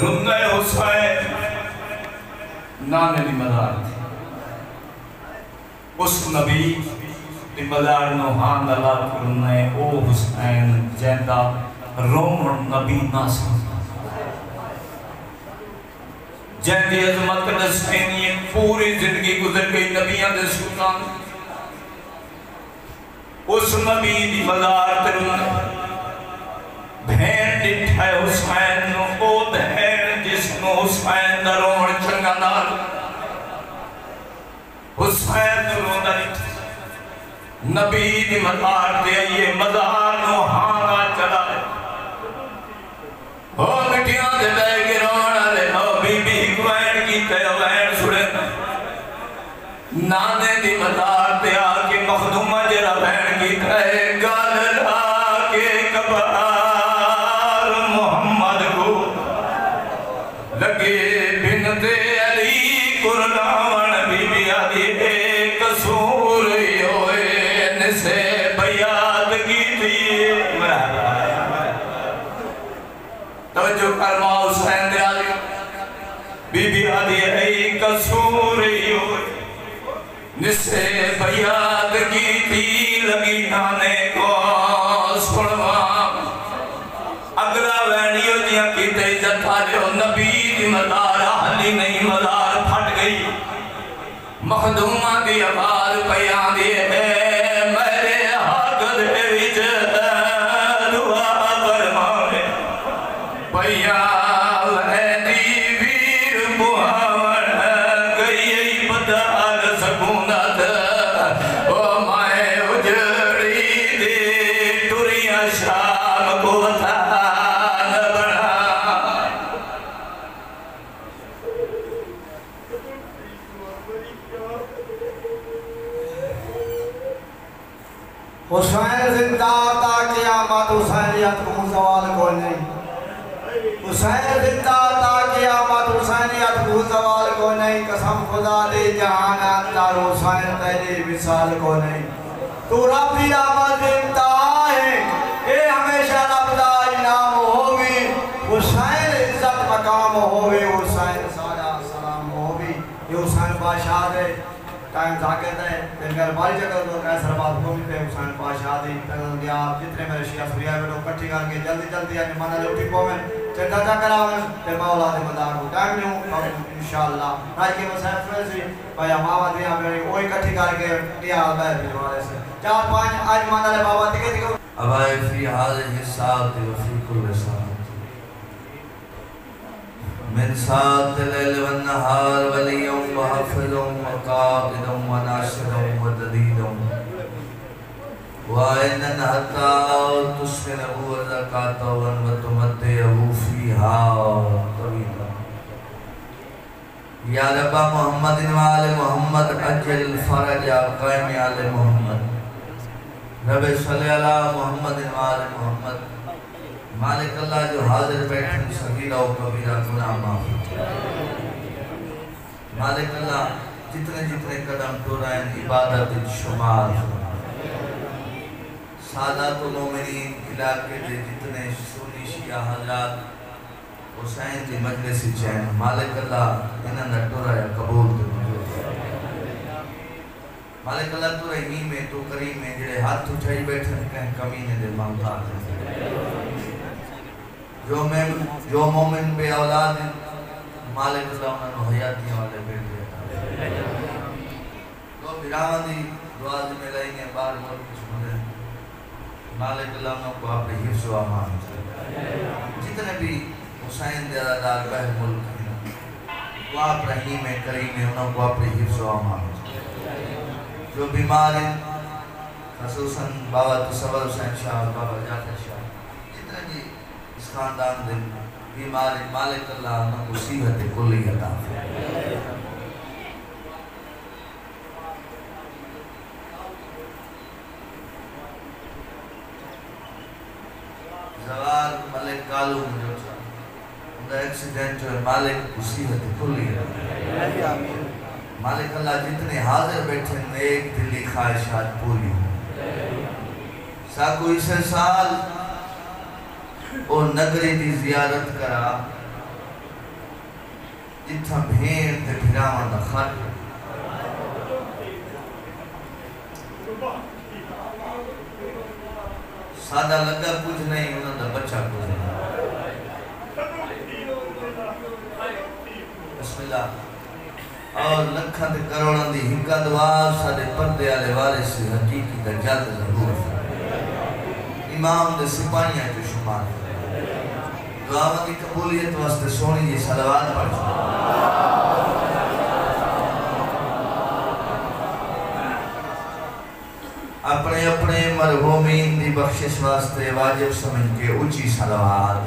रुंदे हुसैन नाने दी मज़ार थी। उस नबी दी मज़ार नो हां अल्लाह रुंदे ओ हुसैन जैंदा रोमन नबी ना समझदा जैंदी अजमत दसनी पूरी जिंदगी गुजर गई नबियां दे सुल्तान उस नबी दी मज़ार ते रुंदे भेड़ डिठा हुसैन नो ओ भेड़ जिसनो हुसैन दा रोण चंगा नाल हुसैन रोंदा नबी दी मज़ार ते आइए मज़ार नो हांगा चलाए ओ मिटियां दे बह के रोण वाले ओ बीबी वैन की ते वैन सुने नाने दी मज़ार ते आके मखदूमा जरा वैन की ते गल ला के कबार मोहम्मद को लगे बिनते अली कुरलावन बीबी आदि कसूर होए से बयाद की थी तवज्जो फरमा हुसैन दे आली बीबी आदि कसूर होए निसे बयाद की थी लगी नाने को सुनवा अगला वैनियो जिया कीते इज्जत आलियो नबी दी मज़ार हली नहीं मज़ार फट गई मखदूमा दी आवाज पई आंदी है मेरे हक दे विच दुआ फरमावे पैया वैदी वीर बुहावन गई बदाल सकूनत ओ माए उजड़ी दे टुरिया शाम को था हुसैन जिंदा था क़यामत हुसैनियत को ज़वाल को नहीं हुसैन जिंदा था क़यामत हुसैनियत को ज़वाल को नहीं कसम खुदा दे जहान अंदर हुसैन तेरी मिसाल को नहीं तू रब दी आमद इंतहा है ये हमेशा रब दा इनाम होगी हुसैन इज्जत मकाम होगी हुसैन सारा सलाम होगी ये हुसैन बादशाह दे टाइम जाके थे तेरे बारी जगह तो कैसर बात को भी थे हुसैन बादशाह दी तंग आप जितने मेरे शिया सुरिया बेटो इकट्ठी करके जल्दी जल्दी आने माना ले उठी को में चंदा जा करावे ते मौला दे मदार को टाइम न्यू इंशाल्लाह आज के मसाइल फ्रेंड्स भाई मावा दिया मेरी वो इकट्ठी करके दिया बैठ वाले से 4-5 आज माना ले बाबा दिखे दिखे अबाई फी हाज़िहि साअति व फी कुल्लि साअत मिन साअति लैल व नहार वलिय्युम व हाफ़िज़ुम व क़ाइदुम व नाशिरुम व ददीदुम व इन्नन हत्ता तुस्मिनहु व ज़कातहु व तुमत्तिअहु फ़ीहा तवीला या रब्बा मुहम्मदिन व आले मुहम्मद अज्जिल फ़रजा क़ाइम आले मुहम्मद रब सल्लि अला मुहम्मदिन व आले मुहम्मद मालिक अल्लाह जो हाजिर बैठे सगीरा व कबीरा गुनाह माफ मालिक अल्लाह जितने जितने कदम टोराए इबादत शुमार सादात मोमिनीन इलाके के जितने सुन्नी शिया हज़रात हुसैन की मजलिस चैन मालिक अल्लाह इन्हनि टोराया कबूल मालिक अल्लाह तू रहीम में तू करीम में जेड़े हाथ उठाई बैठे कहीं कमीने दे मांगता जो मोमिन बे औलाद मालिक अल्लाह उन्होंने हयातियां वाले बेटे तो बिरावंदी दुआ में लाएंगे बार बार कुछ बोले मालिक अल्लाह उनको अपने हिफ्ज़ व अमान जितने भी हुसैन दे अदादार बह मुल्क हैं वो आप रहीम करीम है उनको अपने हिफ्ज़ व अमान जो बीमार हैं ख़ुसूसन बाबा तसव्वुर हुसैन शाह बाबा जाफर शाह जितने भी इस खानदान दे बीमार मालिक अल्लाह उनको सेहत कुल्ली अता फरमाए जवार मलिक कालू जो था उनका एक्सीडेंट है मालिक सेहत कुल्ली मालिक अल्लाह जितने हाजिर बैठे नेक दिली ख्वाहिशात पूरी हो साको इस साल और नगरी की जियारत करा जिथा भेड़ ते भिरावां दा खट सादा लगा कुछ नहीं उन्हां दा बच्चा कुछ नहीं। बिस्मिल्लाह। और लखा ते करोड़ां दी हिक्का दुआ साडे पर्दे वाले वारिस हकीकी दा जल्द ज़रूर इमाम दे सिपाहियां जो शुमार दुआवां दी कबूलियत वास्ते सोहनी जी सलावत पढ़ अपने अपने मरहूमीन दी बख्शिश वास्ते वाजिब समझ के ऊंची सलावत।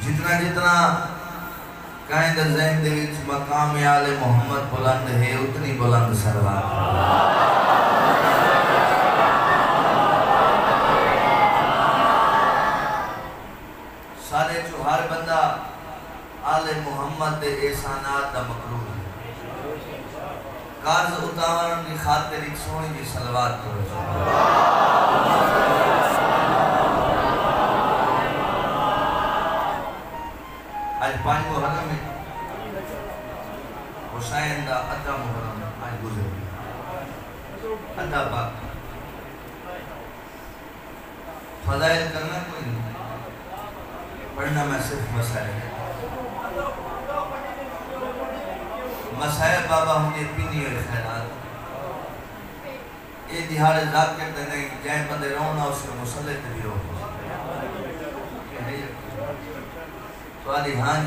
जितना जितना कायद ज़हन दे विच मकाम आले मोहम्मद बुलंद है उतनी बुलंद सलावत। सारे जो हर बंदा आले मोहम्मद दे एहसानात दा मकरूर है कर्ज उतारन की खातिर एक सोहनी जी सलावत करो। आज 5 मुहर्रम में हुसैन दा अद्धा मुहर्रम आज गुजर गया अद्धा बात फज़ाइल करना कोई नहीं पढ़ना मैं सिर्फ मसाइल बाबा मुझे पीनी और खैरात ये दिहाड़े ज़ाकिर दे नहीं जैन बंदे रोना उसके मुसल्ले ते भी रो तो आदि हाँ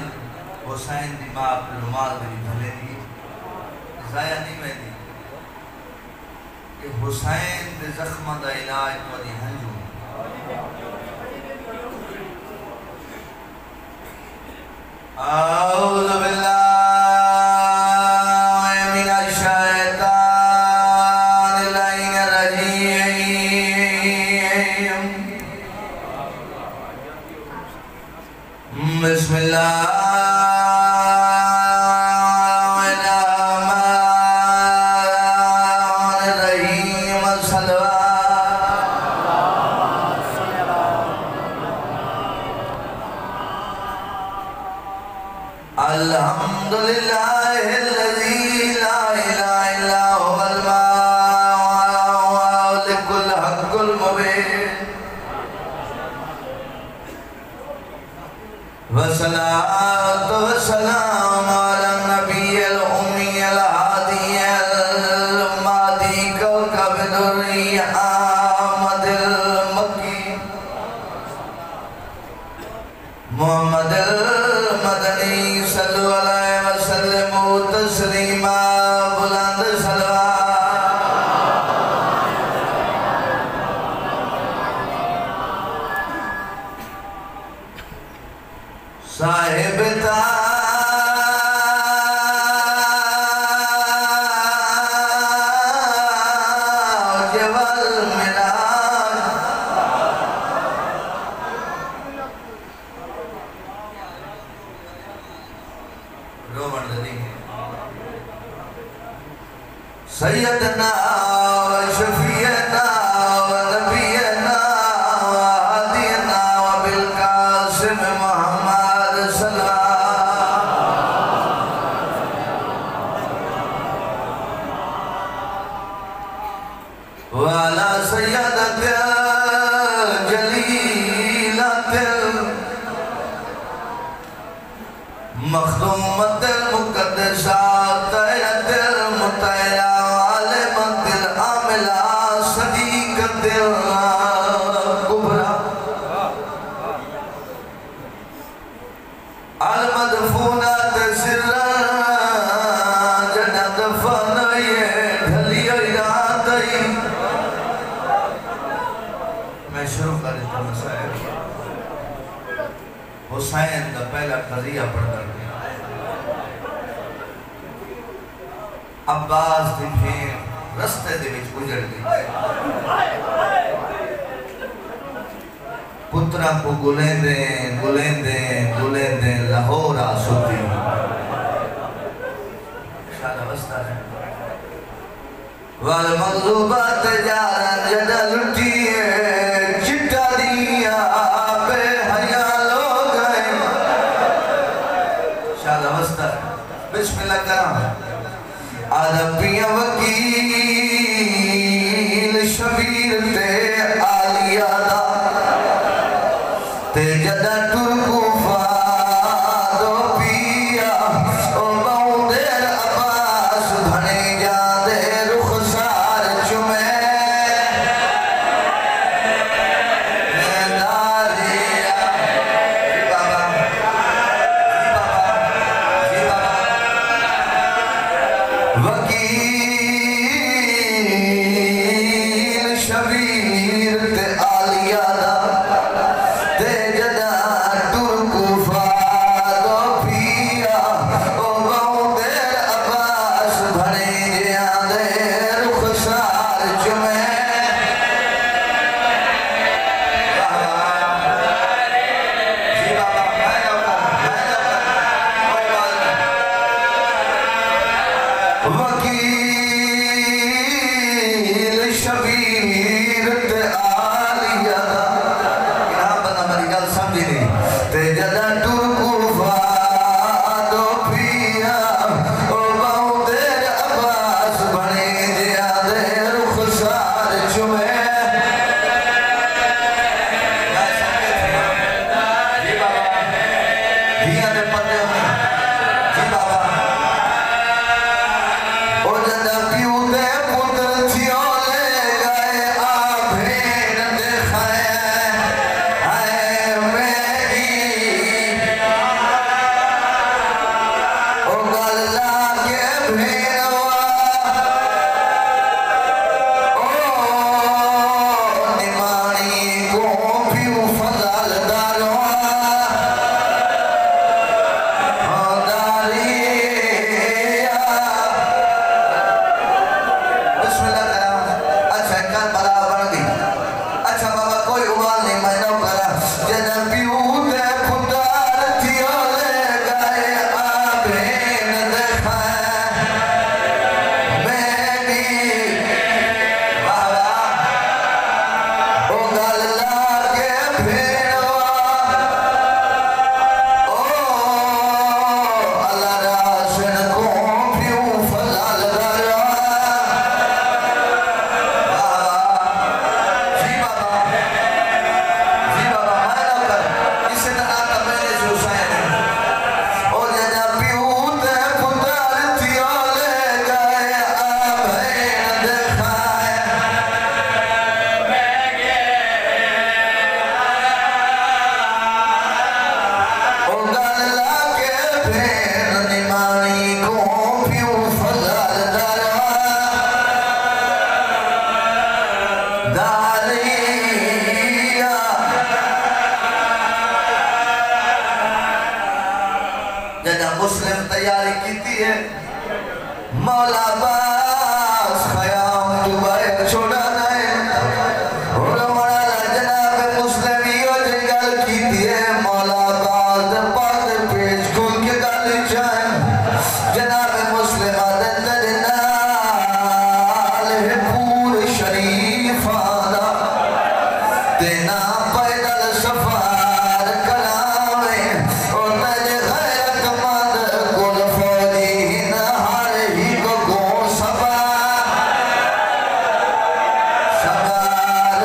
हुसैन दी माँ अपने रुमाल दे भले दी ज़ाया नहीं मैं दी कि हुसैन दे ज़ख्म दा इलाज तो आदि हंजू आऊज़ु बिल्लाह सैयदना व शफीअना व नबीना व हादीना व बिल कासिम मुहम्मद सल्लल्लाहु व अला सय्यदतिल जलीलतिल मखदूमतिल मुक़द्दसातिल मुतैरा हुसैन का पहला कज़िया पढ़कर अब्बास की भेड़ रस्ते दे विच गुजर गई पुत्रा को गुलेंदे गुलेंदे गुलेंदे लाहौर आसुती शादा बस्ता है वाल मग़लूबात जारन जदा लुटी है चिट्टा दी रबिया वकील शबीर ते आलिया दा ते जदा टुरकू फादो पिया ओ बहुदेर अब्बास धने जादे रुखसार चुमे वकील शबीर ते आलिया दा ते जदा टुरकू फादो पिया ओ बहुदेर अब्बास भने जादे रुखसार चुमे वकील शबीर ते आलिया क्या पता मेरी गल समझी नहीं ते जदा टुरकू फादो पिया ओ बहुदेर अब्बास बने जादे रुखसार चुमे जी बाबा धिया दे पते जी बाबा ओ जदा पियो दे पुत्र थियो ले गए आ भेन देखाए आए मेरी ओ गल लागे भेनवा ओ निमानी को पियो फजाल दारवा मुस्लिम तैयारी की है मौला बास खयाम दुबई छोड़ा नहीं और हमारा जनाब मुस्लिम यो जंगल की है मौला बास पाद पेश खोल के गल जाए जनाब मुस्लिम आदत नाल है पूरे शरीफ आदा तेना पैदल सफार करावे और तेरे गैरत मंद गुल फौजी न हर ही को सफा सफार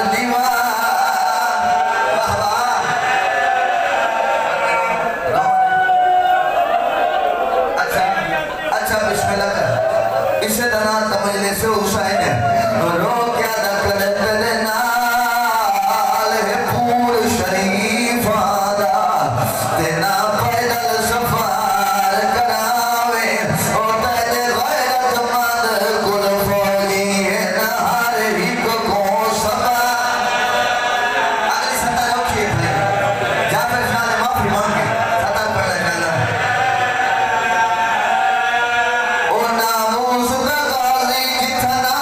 अच्छा बिस्मिल्लाह इसे दना तमजले से हुसैन रो क्या दखल तेरे नाल है पूरे शरीफ आदा तेना पैदल सफार करावे और तेरे गैरत मंद गुल फौजी न हर ही को सफा अगली सत्ता रखी है जाफर खान माफी मांगे सत्ता पढ़ना जाना ओ नामूस दा गाली जितना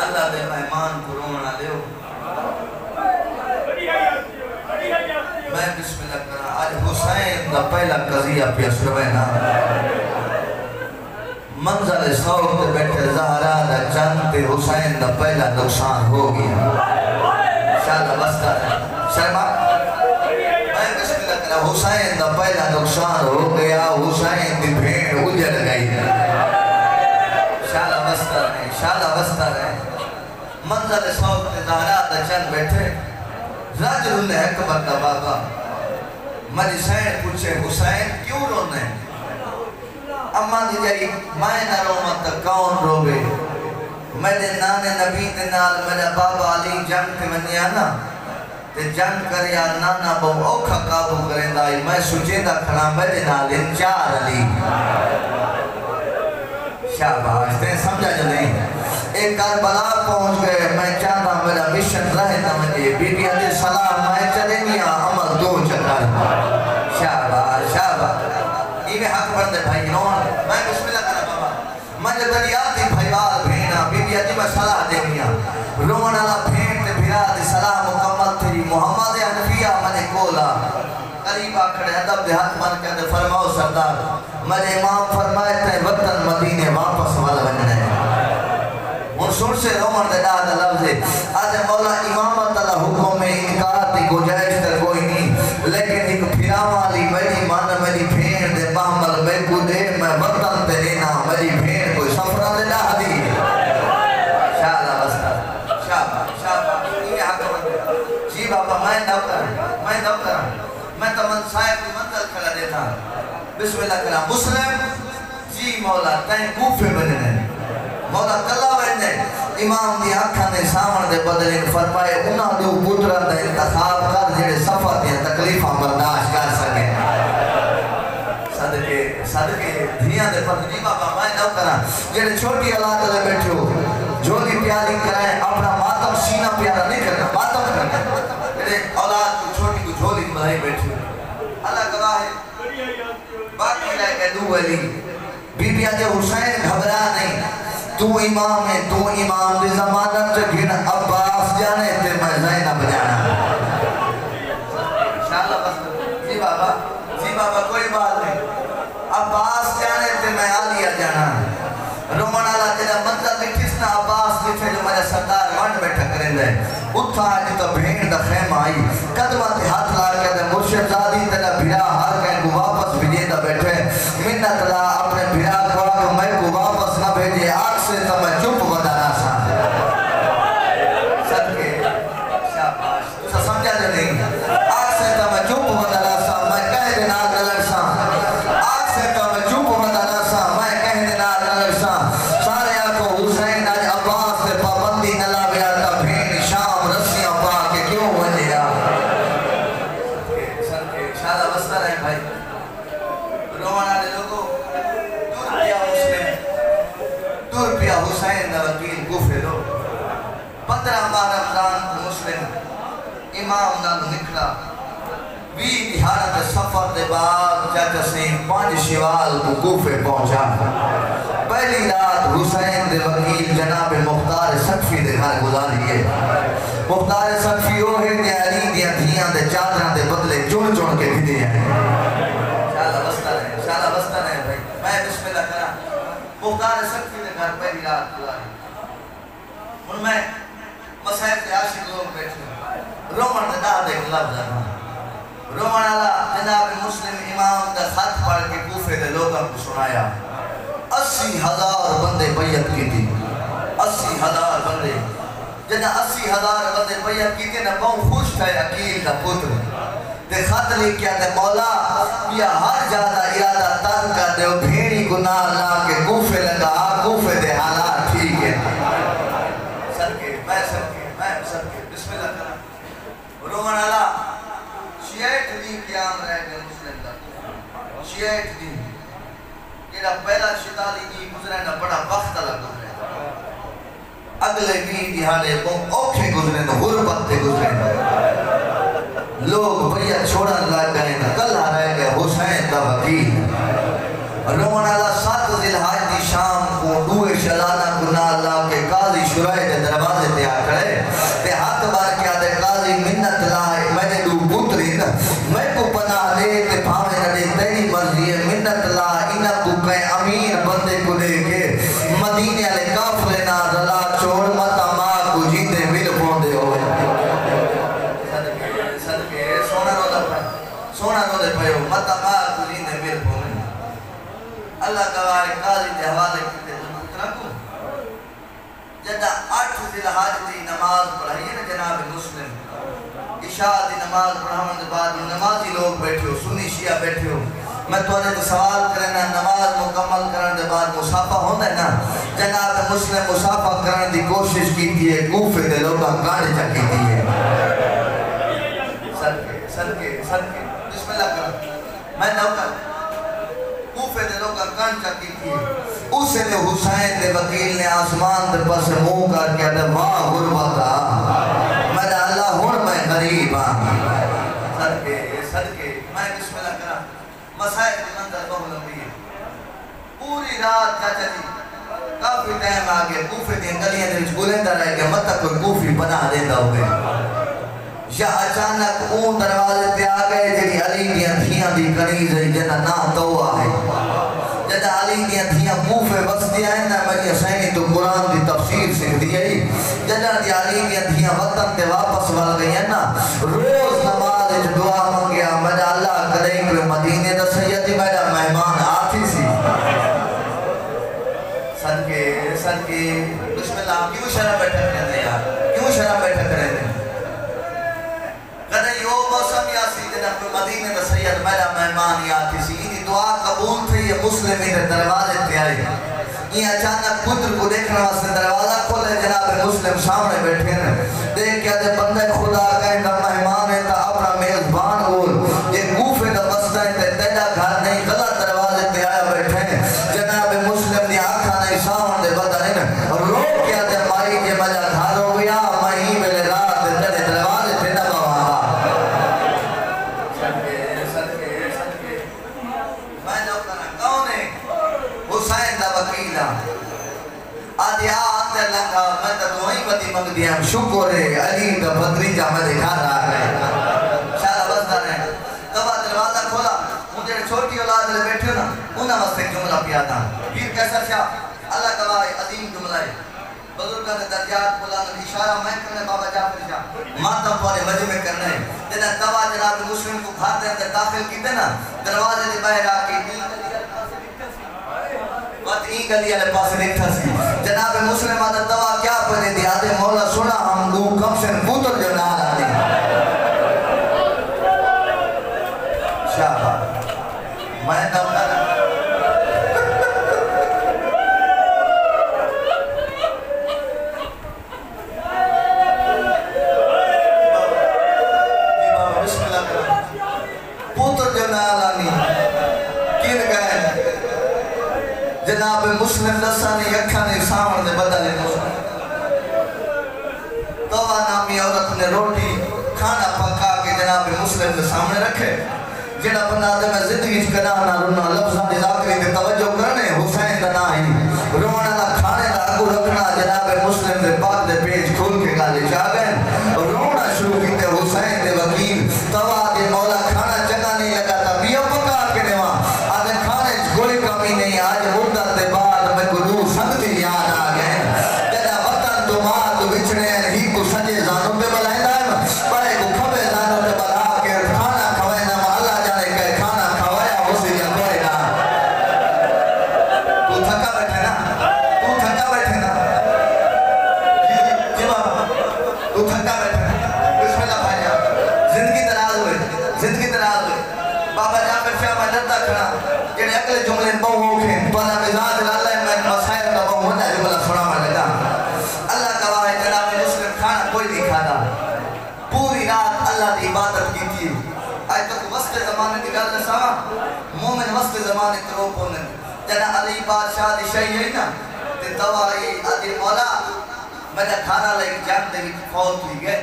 अल्लाह दे मेहमान को रोना दो। मैं बिस्मिल्लाह करा आज हुसैन दा पहला कजिया पे सुनवे ना मंजर शौक ते बैठे ज़हरा दा जंग ते हुसैन दा पहला नुकसान हो गया। शाला बस्ता शर्मा मैं बिस्मिल्लाह करा हुसैन दा पहला नुकसान हो गया। हुसैन दी भेड़ उजड़ गई। शाला बस्ता है मंजर शौक ते ज़हरा दा जंग बैठे रजुल अकबर दा बाबा मरी सैन पूछे हुसैन क्यों रोने? अम्मा दी जाई मैं ना रोवा तो कौन रोवे? मेरे नाने नबी दे नाल मेरा बाबा अली जंग ते मनिया ना ते जंग करया नाना बहु औखा काबू करेंदा मैं सुचेंदा खड़ा मेरे नाल चार अली। शाबाश ते समझा जो नहीं एक करबला पहुंच गए। मैं चाहता मेरा मिशन रहे न मुझे बीबी अली सलाम मैं चले मिया अमल दो चक्कर। शाबाश शाबाश इवे हक बंदे भाई नोन मैं बिस्मिल्लाह करा बाबा मैं जब यादी भाईवाल भेना बीबी अली मैं सलाह दे मिया रोन वाला भेंट ते भिरा दी सलाह मुकम्मल थी। मोहम्मद हनफिया मने कोला करीब आखड़े अदब दे हाथ मन के फरमाओ सरदार मेरे इमाम फरमाए थे वतन मदीने वापस वाला बनना है। सुन से रोमन दे दाद लफ्ज़ आज मौला इमामत अल्लाह हुक्म में इनकार की गुंजाइश तो कोई नहीं लेकिन एक फिरा वाली मेरी मन मेरी भेड़ दे महमल मैं कुदे मैं वतन ते लेना मेरी भेड़ कोई सफरा दे दा दी। शाला बस्ता शाबाश ये हक जी बाबा मैं नौकर मैं तो मन साहिब की मंजिल खड़ा देता बिस्मिल्लाह करा मुस्लिम जी मौला तय कूफे बनने मौला कल्ला वने इमाम दी आंखां दे सामने दे बदले फरमाए उन्हां दे पुत्रा दा इंतखाब कर जेड़े सफर दी तकलीफां बर्दाश्त कर सके। सदके धियां दे पर जी बाबा मैं न करा जेड़े छोटी औलाद ले बैठो झोली प्यारी कराए अपना मातम सीना प्यारा नहीं करना मातम करना जेड़े औलाद को छोटी को झोली बनाई बैठो अल्लाह गवाह है बाकी रह गए दू वली बीबी अजे हुसैन घबरा नहीं तू इमाम है तू इमाम दे जमानत च गिन अब्बास जाने ते मैं ज़ैनब जाना। इंशाअल्लाह बस जी बाबा कोई बात नहीं अब्बास जाने ते मैं आलिया जाना। रोमन वाला जेड़ा मंदिर लिखिस ना अब्बास लिखे जो मेरा सरदार वन बैठा करेंदा है उठा आज तो भेड़ दा खेमा आई कदमा ते हाथ ला के ते मुर्शिद जादी तेरा भिरा हर के को वापस भेजेंदा बैठे मिन्नत ला अपने भिरा को मैं को वापस ना भेजे आग से तो मैं चुप बनाना सा। सदके शाबाश तू समझा जो नहीं आग से तो मैं चुप बनाना सा मैं कह देना गलत सा आग से तो मैं चुप बनाना सा मैं कह देना गलत सा सारे को हुसैन आज अब्बास से पाबंदी न लावे आता भेड़ शाम रस्सियां पा के क्यों बनेगा। सदके शाला बस्ता रहे भाई रोवाना दे लोगों दूर पिया हुसैन दा वकील कूफे लो 15 रमजान को मुस्लिम इमाम नाल निकला 20 दिहाड़ा के सफर के बाद चाचा से 5 शवाल को कूफे पहुंचा। पहली रात हुसैन दे वकील जनाब मुख्तार सखफी दे घर गुजारी है। मुख्तार सखफी ओ है ते अली दी धियां दे चादरां दे बदले चुन चुन के भिदे हैं। शाला बस्ता रहे भाई मैं बिस्मिल्लाह करा मुख्तार सखफी दे घर पहली रात गुजारी हुन मैं मसाइब के आशिक लोग बैठे रोमन दे दाद एक लफ्ज़ है रोमन वाला जनाब मुस्लिम इमाम दा खत पढ़ के कूफे दे लोगों को सुनाया 80,000 बंदे बैयत की थी 80,000 बंदे जना 80,000 बंदे बैयत की थी ना बहुत खुश थे अकील दा पुत्र ते खत लिखया ते मौला या हर ज्यादा इरादा तंग कर दे भेड़ी गुनाह ला के कूफे लगा कूफे दे हालात ठीक है। सदके बिस्मिल्लाह करा रोमन वाला शियाइट दी क़याम रह गए मुस्लिम दा शियाइट दी जेड़ा पहला शिताली दी गुजरे ना बड़ा वक्त लग गुजरे अगले 20 दिहाड़े बहुत औखे गुजरे न गुरबत ते गुजरे लोग भैया छोड़ा लग गए ना कल्ला रह गए हुसैन दा वकील रोमन वाला 7 जिलहज दी शाम को 2 शलाना गुनाह ला के काजी शुराए के दरवाजे ते आ खड़े ते हाथ बार के आदे काजी मिन्नत लाए मैंने दू पुत्री न मैं को पनाह दे ते भावे न दे तेरी मर्जी है मिन्नत ला इना को कहे अमीर बंदे को दे के मदीने वाले काफले ना रला छोड़ मता मां को जीते मिल पौंदे हो सदके सोना रो दे पयो मता मां को जीते मिल पौंदे अल्लाह गवाह काजी के हवाले कीते पुत्रा को जदा 8 जिलहज दी नमाज पढ़ाई है ना जनाब मुस्लिम इशा दी नमाज पढ़ावन के बाद नमाजी लोग बैठे हो सुन्नी शिया बैठे हो मैं तोरे तो सवाल करना नमाज मुकम्मल करने के बाद मुसाफा होता है ना जनाब मुस्लिम मुसाफा करने की कोशिश की है कूफे के लोग गाड़ी चकी थी है सदके बिस्मिल्लाह कर मैं नौकर कूफे के लोग गाड़ी चकी थी उसे ने हुसैन ने वकील ने आसमान के पास मुंह करके आदे वाह गुरबता मैं अल्लाह हुन मैं गरीब हां सदके मैं बिस्मिल्लाह करा मसाइल के अंदर बहुत लंबी है पूरी रात चाचा जी काफी टाइम आ गया कूफे दी गलियां दे विच गुलेंदा रह गया मत कोई कूफी बना देंदा होवे या अचानक ऊं दरवाजे पे आ गए जेडी अली दी थियां दी कनीज है जना ना तौवा है जदा अली दी थियां कूफे बसदी है ना मेरी हुसैनी तो कुरान दी तफसीर सीखदी है जदा दी अली दी थियां वतन ते वापस वल गई है ना रोज नमाज विच दुआ मांगया मेरा अल्लाह करे कि मदीने दा सैयद मेरा मेहमान आती सी सदके बिस्मिल्लाह क्यों शर्म बैठे रहते यार क्यों शर्म बैठे रहते कदे यो मौसम यासी जनाब मदीने दा सैयद मेरा मेहमान आती सी इनी दुआ कबूल थी ये मुस्लिम के दरवाजे पे आई ये अचानक पुत्र को देखने वास्ते दरवाजा खोले जनाब मुस्लिम सामने बैठे हैं देख के आदे बंदे खुदा का मेहमान है ता अपना मेजबान बोल ये कूफे दा मसला है तेरा घर नहीं गलत दरवाजे पे आया बैठे हैं जनाब मुस्लिम दी आंखा नहीं सामने दे बदन और रो के आदे माई के मजा घर हो गया मई मेरे रात तेरे दरवाजे पे ना बाबा सदके मैं नौकर कौन है हुसैन दा वकील आदि आते लगा मैं तो वही बदी मंग दिया शुक्र है अली दा भतीजा मेरे घर आ गए शाला बसदा है तब दरवाजा खोला मुझे छोटी औलाद ले बैठे ना उना वास्ते जुमला पिया था फिर कैसा था अल्लाह गवाह अजीम जुमला है बुजुर्गों के दर्जात बुलंद इशारा मैं करने बाबा जाफर शाह मातम वाले मजे में करना है जना तवा जनाब मुस्लिम को घर के अंदर दाखिल कीते ना दरवाजे के बाहर आके ई गली वाले पास देखता सी जनाब मुस्लिम आदा दवा क्या पने दिया दे मौला सुना हम दू कम से पुत्र जो ना आदे शाबाश मैं नौकर पुत्र जो ना लानी किन गए जनाब मुस्लिम दसानी अखा ने सामने दे बदले तवा नामी औरत ने रोटी खाना पका के जनाब मुस्लिम के सामने रखे जेड़ा बंदा मैं जिंदगी च कदा ना रोना लफ्जां दी जाकरी ते तवज्जो करने हुसैन दा ना ही रोना दा खाने दा अगू रखना जनाब मुस्लिम दे पाक दे पेज खोल के गाले जा गए और रोना शुरू कीते हुसैन दे वकील तवा दे मौला खाना चंगा नहीं लगा ता बिया पका के देवा आदे खाने च कोई कमी नहीं आज मुद्दत दे बाद मैं गुरु संगति याद आ गए जदा वतन तो मां तो बिछड़े ही को सजे जानों पे बुलाएंदा बड़े को खबे जानों पे बुला के खाना खवाएना अल्लाह जाने के खाना खवाया उसे या कोई ना तू थका बैठे ना जी बाबा तू थका बैठे बिस्मिल्लाह भाई जिंदगी दराज हुए बाबा जाफर शाह मदद खड़ा जेड़े अगले जुमले बहु होखे पर मिजाज अल्लाह मैं मसाइल का बहु होना जुमला सुनावा लगा अल्लाह गवाह है जनाब मुस्लिम खाना कोई नहीं खाता पूरी रात अल्लाह की इबादत की थी आज तक वस्ते जमाने की गल दसावा मोमिन वस्ते जमाने करो कोने जना अली बादशाह दी शई है ना ते दवाई अदी मौला मेरा खाना ले जान दे विच फौत हुई गए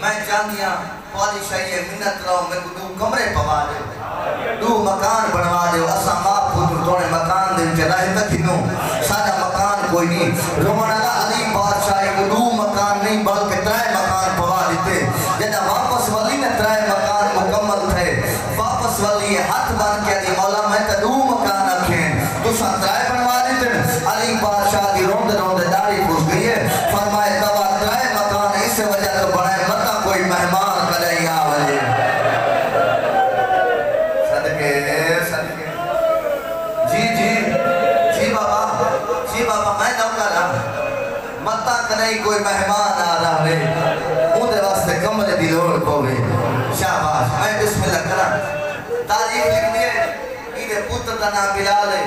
मैं चाहनिया वाली शई मिन्नत लो मेरे को दो कमरे पवा दे दो मकान बनवा दे असा मां पुत्र तोने मकान दे विच रह तक नो साडा मकान कोई नहीं रोमन अली बादशाह को दो मकान नहीं बल्कि 3 मकान पवा देते जदा वापस वाली ने 3 मकान मुकम्मल थे वापस वाली हाथ बन के अली मौला मैं तो 2 मकान रखे तुसा 3 बनवा देते अली बादशाह दी रोंद रोंद दाढ़ी फूस गई है फरमाए तवा 3 मकान इस वजह से बनाए मत कोई मेहमान करे या वजह मैं नौकर मत्ता कहीं कोई मेहमान आ रहा है उनके वास्ते कमरे दी लोड़ पवे शाबाश मैं बिस्मिल्लाह करा तारीफ लिख दिए इधे पुत्र का नाम बिलाल है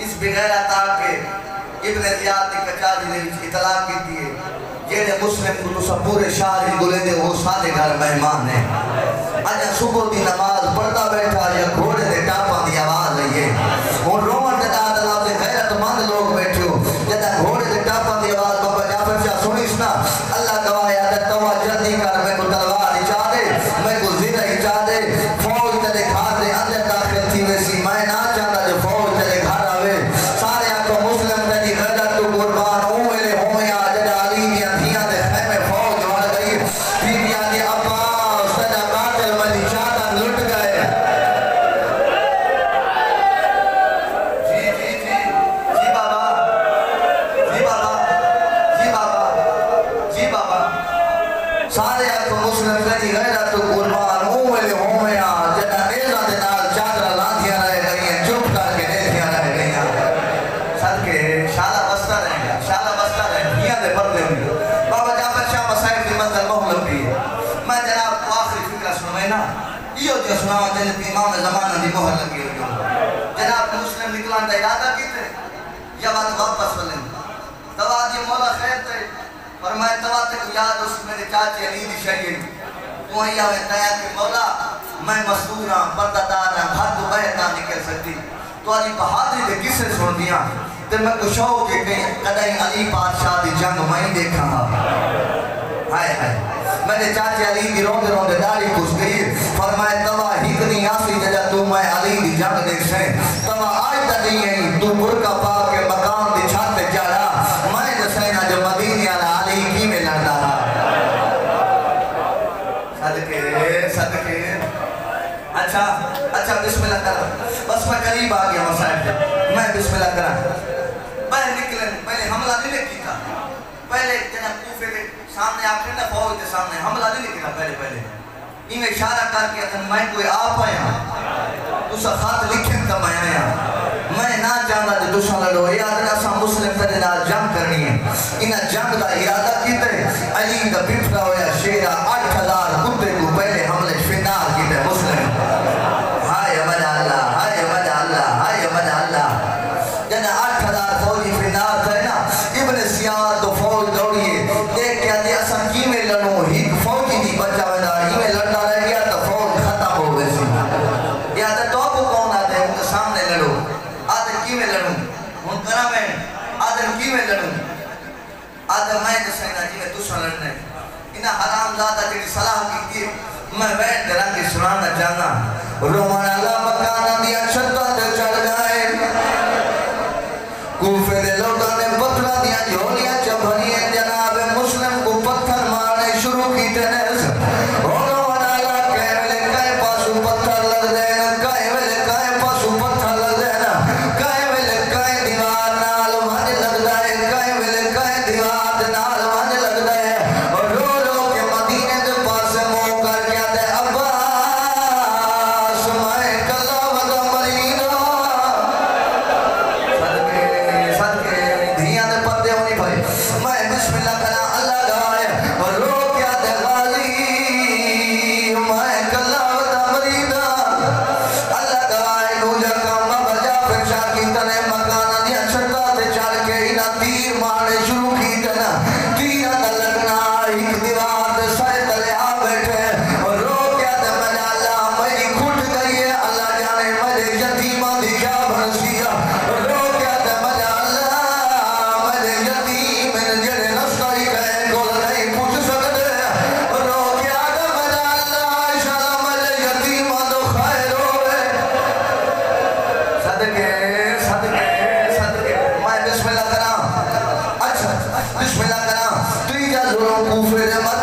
इस बगैर ताके इब्ने जियाद की कचारी ने इतला की थी जेने मुस्लिम को सब पूरे शहर गुले दे वो सारे घर मेहमान है आज सुबह की नमाज पढ़ता बैठा या घोड़े दे टापा दी आवाज है ये और रोमन के दाद अल्लाह से गैरतमंद लोग बैठे हो जदा घोड़े दे टापा दी आवाज बाबा जाफर शाह सुनिस ना अल्लाह गवाया ते तवा जल्दी कर मैं को तलवार इचा दे मैं को जिंदा इचा दे फौज तेरे घर दे अंदर दाखिल थी वैसी मैं ना चाहता जो फौज तेरे घर आवे सारे को मुस्लिम तेरी गदर तो कुर्बान हो मेरे होया जदा अली दी धिया दे खैमे फौज वड़ गई बीबियां दे अब्बास सदा कातिल मनी चाहता लुट गए सारे को मुस्लिम करी गैरत तो कुर्बान हो मेरे होया जदा नेजा दे नाल चादर लांधिया रह गई हैं चुप करके देखिया रह गई हैं सदके शाला बस्ता रह दिया दे पर्दे होंगे बाबा जाफर शाह मसाइल की मंजिल बहुत लंबी है मैं जनाब को आखिरी फिक्र सुनाए ना यो जो सुनावा जने इमाम ज़माना दी मोहर लगी हुई हो जनाब मुस्लिम निकलन दा इरादा कीते या बात वापस वलन तवा दी मौला खैर ते और मैं तवा तक याद उस मेरे चाचे अली दी शहीद तू आया है तया के मौला मैं मजदूर हां पर्दादार हां घर तो बाहर ना निकल सकती तो अली बहादुरी दे किस्से सुन दिया ते मैं को शौक के कहीं कदई अली बादशाह दी जंग मैं देखा हाय हाय मेरे चाचे अली दी रोंदे रोंदे दाढ़ी घुस गई फरमाए तवा हिकनी आसी जदा तू मैं अली दी जंग देख से तवा आज तक नहीं है तू बुरका पा के मकान दी छत पे चढ़ा मैं दसैना जो मदीने वाला अली की में लड़ता सदके अच्छा बिस्मिल्लाह करा बस मैं करीब आ गया मसाइल मैं बिस्मिल्लाह करा बाहर निकले पहले हमला नहीं किया पहले जना कूफे के सामने आके ना फौज के सामने हमला नहीं किया पहले इन्हें इशारा करके अगर मैं कोई आ पाया तो सब खत लिखे तो मैं आया मैं ना चाहता जो दुश्मन लड़ो याद असा मुस्लिम तेरे नाल जंग करनी है इन जंग का इरादा कीते अली का बिफरा होया शेरा 8000 कुत्ते को पहले हमले फिनार कीते मुस्लिम हाय मजा अल्लाह जना 8000 फौजी फिनार थे ना इब्ने सियाद तो फौज दौड़ी देख के आदि असा की में लड़ो एक फौजी दी बचावेदा इमे लड़ता रह गया तो फौज खत्म हो गई या तो कौन आते उनके सामने लड़ो आदर की में लड़ूं उन करा मैं आदर की में लड़ूं आदर मैं दसैना जी में तुसा लड़ने इना हरामजादा जेडी सलाह की थी मैं बैठ के रंग सुनाना चाहना रोमन अल्लाह मकान दिया छत्ता ते चढ़ गए कूफे दे लोगों ने पत्थर दिया झोलियां चभरी जनाब मुस्लिम को पत्थर मारने शुरू की थे रोमन अल्लाह कहले कई पासू पत्थर लग देना कई वेले कई पासू पत्थर लग देना कई वेले कई दीवार नाल मन लगदा है कई वेले कई दीवार नाल मन लगदा है और रो के मदीने दे पास मुंह कर गया ते अब्बास मैं कला वदा मरीना सदके धिया दे पर्दे होनी भाई मैं बिस्मिल्लाह करा अल्लाह गाए और रो के ते गाली मैं कला वदा मरीना अल्लाह गाए दूजा काम बजा पेशा की तने मकान दिया छत्ता ते चढ़ के इना तीर मारने शुरू की तना तीर दा लगना एक दीवार ते साए तले आ बैठे और रो के ते मजा अल्लाह मेरी खुट गई है अल्लाह जाने मेरे यतीमा दी क्या भनसिया रो के ते मजा अल्लाह मेरे यतीम ने जेड़े नस्ता ही बिस्मिल्लाह करा तू जा जोरों कूफे दे मत